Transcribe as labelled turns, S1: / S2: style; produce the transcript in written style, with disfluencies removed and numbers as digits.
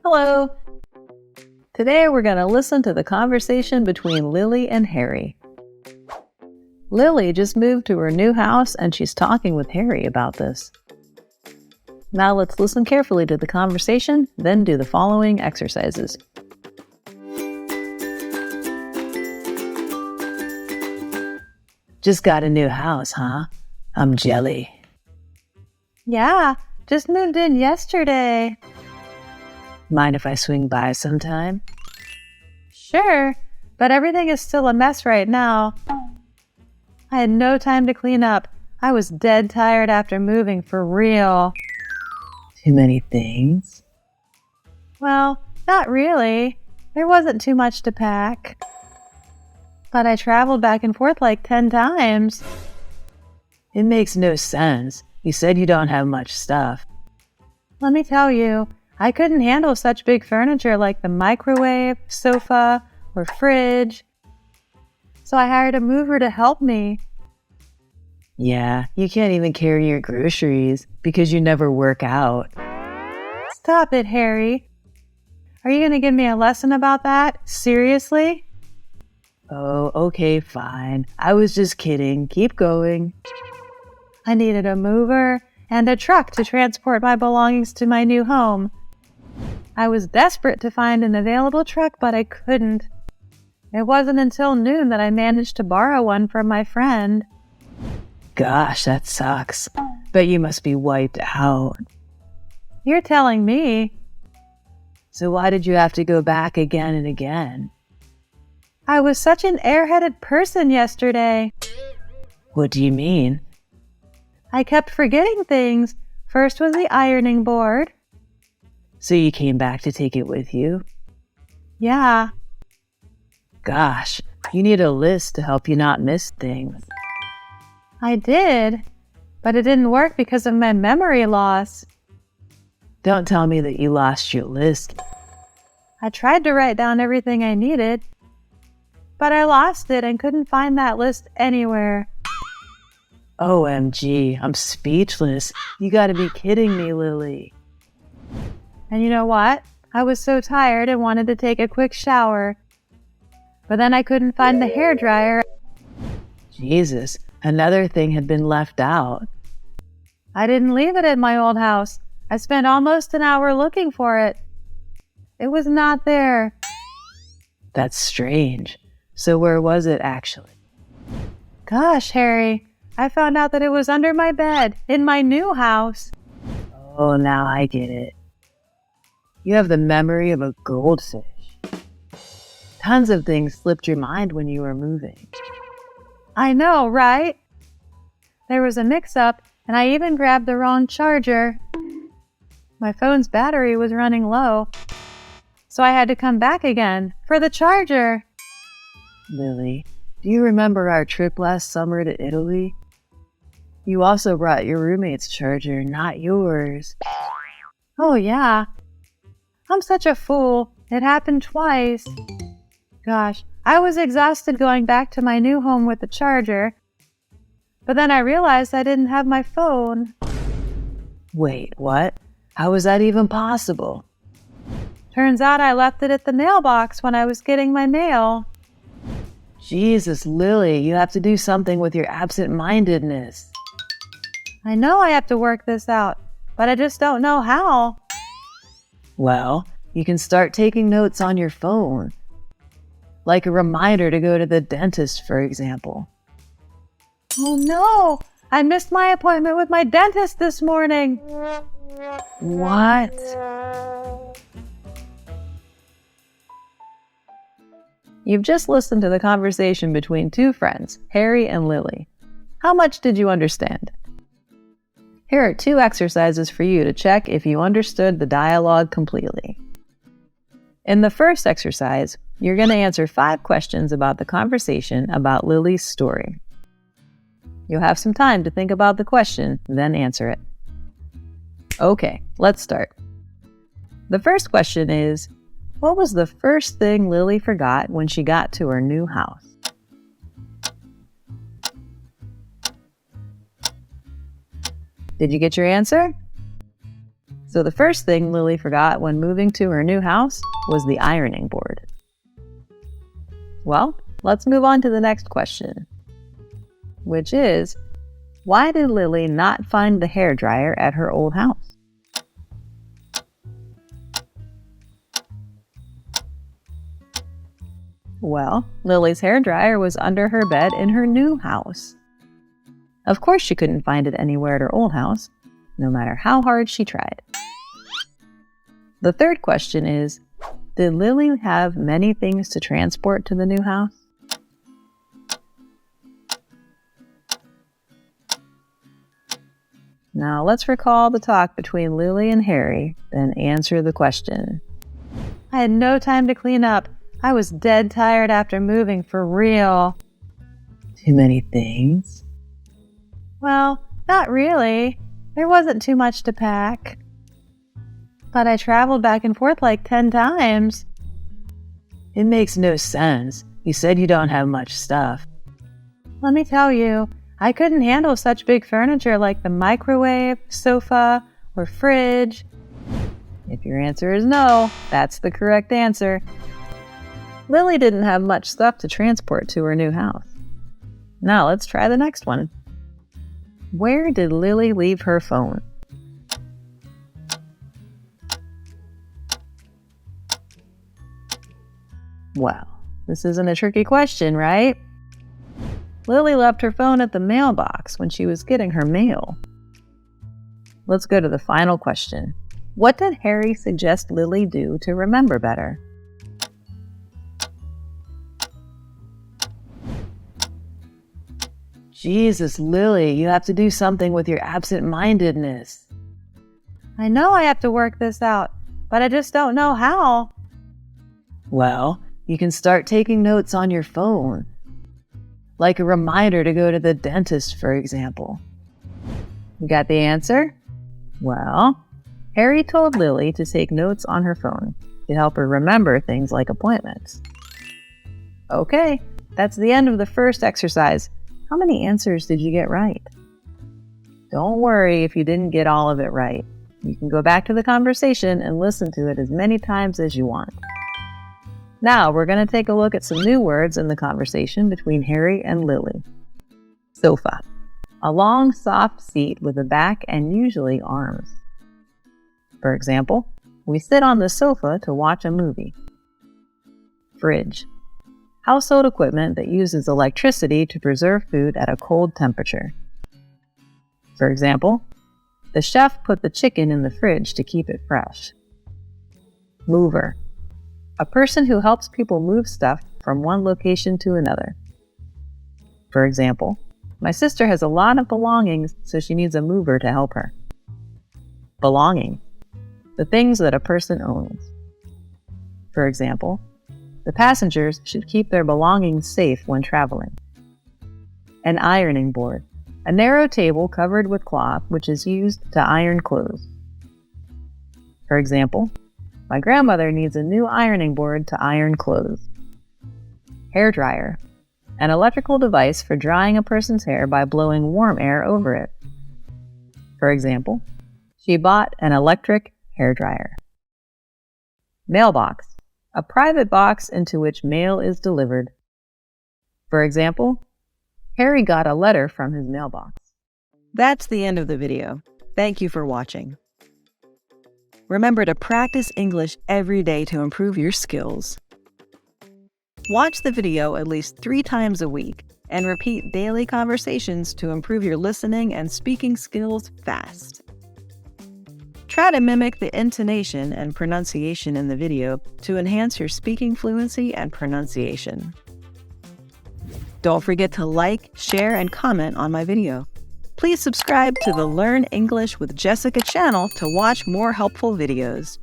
S1: Hello! Today we're going to listen to the conversation between Lily and Harry. Lily just moved to her new house and she's talking with Harry about this. Now let's listen carefully to the conversation, then do the following exercises. Just got a new house, huh? I'm jelly.
S2: Yeah, just moved in yesterday.
S1: Mind if I swing by sometime?
S2: Sure, but everything is still a mess right now. I had no time to clean up. I was dead tired after moving for real.
S1: Too many things?
S2: Well, not really. There wasn't too much to pack. But I traveled back and forth like 10 times.
S1: It makes no sense. You said you don't have much stuff.
S2: Let me tell you, I couldn't handle such big furniture like the microwave, sofa, or fridge. So I hired a mover to help me.
S1: Yeah, you can't even carry your groceries because you never work out.
S2: Stop it, Harry. Are you going to give me a lesson about that? Seriously?
S1: Oh, okay, fine. I was just kidding. Keep going.
S2: I needed a mover and a truck to transport my belongings to my new home. I was desperate to find an available truck, but I couldn't. It wasn't until noon that I managed to borrow one from my friend.
S1: Gosh, that sucks. Bet you must be wiped out.
S2: You're telling me.
S1: So why did you have to go back again and again?
S2: I was such an airheaded person yesterday.
S1: What do you mean?
S2: I kept forgetting things. First was the ironing board.
S1: So you came back to take it with you?
S2: Yeah.
S1: Gosh, you need a list to help you not miss things.
S2: I did, but it didn't work because of my memory loss.
S1: Don't tell me that you lost your list.
S2: I tried to write down everything I needed, but I lost it and couldn't find that list anywhere.
S1: OMG, I'm speechless. You gotta be kidding me, Lily.
S2: And you know what? I was so tired and wanted to take a quick shower. But then I couldn't find the hairdryer.
S1: Jesus, another thing had been left out.
S2: I didn't leave it at my old house. I spent almost an hour looking for it. It was not there.
S1: That's strange. So where was it actually?
S2: Gosh, Harry, I found out that it was under my bed in my new house.
S1: Oh, now I get it. You have the memory of a goldfish. Tons of things slipped your mind when you were moving.
S2: I know, right? There was a mix-up, and I even grabbed the wrong charger. My phone's battery was running low, so I had to come back again for the charger.
S1: Lily, do you remember our trip last summer to Italy? You also brought your roommate's charger, not yours.
S2: Oh, yeah. I'm such a fool. It happened twice. Gosh, I was exhausted going back to my new home with the charger. But then I realized I didn't have my phone.
S1: Wait, what? How was that even possible?
S2: Turns out I left it at the mailbox when I was getting my mail.
S1: Jesus, Lily, you have to do something with your absent-mindedness.
S2: I know I have to work this out, but I just don't know how.
S1: Well, you can start taking notes on your phone. Like a reminder to go to the dentist, for example.
S2: Oh no! I missed my appointment with my dentist this morning.
S1: What? You've just listened to the conversation between two friends, Harry and Lily. How much did you understand? Here are 2 exercises for you to check if you understood the dialogue completely. In the first exercise, you're going to answer 5 questions about the conversation about Lily's story. You'll have some time to think about the question, then answer it. Okay, let's start. The first question is, what was the first thing Lily forgot when she got to her new house? Did you get your answer? So the first thing Lily forgot when moving to her new house was the ironing board. Well, let's move on to the next question, which is, why did Lily not find the hairdryer at her old house? Well, Lily's hairdryer was under her bed in her new house. Of course she couldn't find it anywhere at her old house, no matter how hard she tried. The third question is, did Lily have many things to transport to the new house? Now let's recall the talk between Lily and Harry, then answer the question.
S2: I had no time to clean up. I was dead tired after moving, for real.
S1: Too many things?
S2: Well, not really. There wasn't too much to pack. But I traveled back and forth like 10 times.
S1: It makes no sense. You said you don't have much stuff.
S2: Let me tell you, I couldn't handle such big furniture like the microwave, sofa, or fridge.
S1: If your answer is no, that's the correct answer. Lily didn't have much stuff to transport to her new house. Now let's try the next one. Where did Lily leave her phone? Well, this isn't a tricky question, right? Lily left her phone at the mailbox when she was getting her mail. Let's go to the final question. What did Harry suggest Lily do to remember better? Jesus, Lily, you have to do something with your absent-mindedness.
S2: I know I have to work this out, but I just don't know how.
S1: Well, you can start taking notes on your phone, like a reminder to go to the dentist, for example. You got the answer? Well, Harry told Lily to take notes on her phone to help her remember things like appointments. Okay, that's the end of the first exercise. How many answers did you get right? Don't worry if you didn't get all of it right. You can go back to the conversation and listen to it as many times as you want. Now we're going to take a look at some new words in the conversation between Harry and Lily. Sofa. A long, soft seat with a back and usually arms. For example, we sit on the sofa to watch a movie. Fridge. Household equipment that uses electricity to preserve food at a cold temperature. For example, the chef put the chicken in the fridge to keep it fresh. Mover. A person who helps people move stuff from one location to another. For example, my sister has a lot of belongings, so she needs a mover to help her. Belonging. The things that a person owns. For example, the passengers should keep their belongings safe when traveling. An ironing board. A narrow table covered with cloth which is used to iron clothes. For example, my grandmother needs a new ironing board to iron clothes. Hairdryer. An electrical device for drying a person's hair by blowing warm air over it. For example, she bought an electric hairdryer. Mailbox. A private box into which mail is delivered. For example, Harry got a letter from his mailbox. That's the end of the video. Thank you for watching. Remember to practice English every day to improve your skills. Watch the video at least 3 times a week and repeat daily conversations to improve your listening and speaking skills fast. Try to mimic the intonation and pronunciation in the video to enhance your speaking fluency and pronunciation. Don't forget to like, share, and comment on my video. Please subscribe to the Learn English with Jessica channel to watch more helpful videos.